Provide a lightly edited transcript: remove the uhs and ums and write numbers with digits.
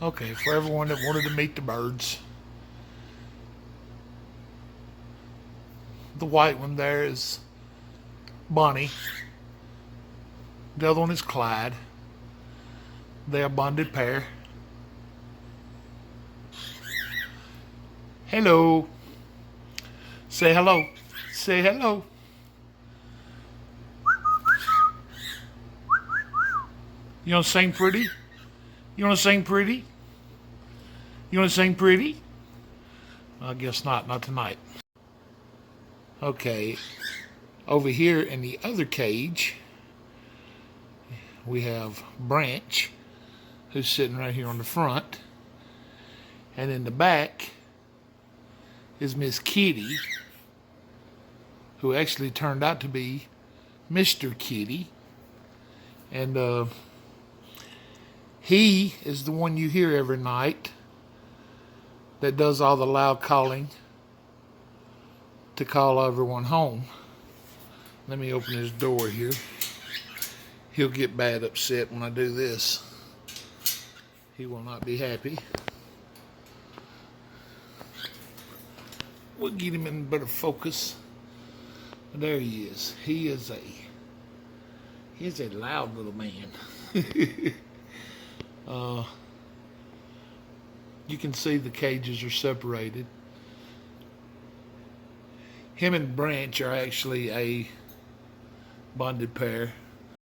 Okay, for everyone that wanted to meet the birds. The white one there is Bunny. The other one is Clyde. They're a bonded pair. Hello. Say hello. Say hello. You want to sing pretty? You want to sing pretty? You want to sing pretty? I guess not. Not tonight. Okay. Over here in the other cage, we have Branch, who's sitting right here on the front. And in the back is Miss Kitty, who actually turned out to be Mr. Kitty. And he is the one you hear every night that does all the loud calling to call everyone home. Let me open his door here. He'll get bad upset when I do this. He will not be happy. We'll get him in better focus. There he is. He is a loud little man. You can see the cages are separated. Him and Branch are actually a bonded pair.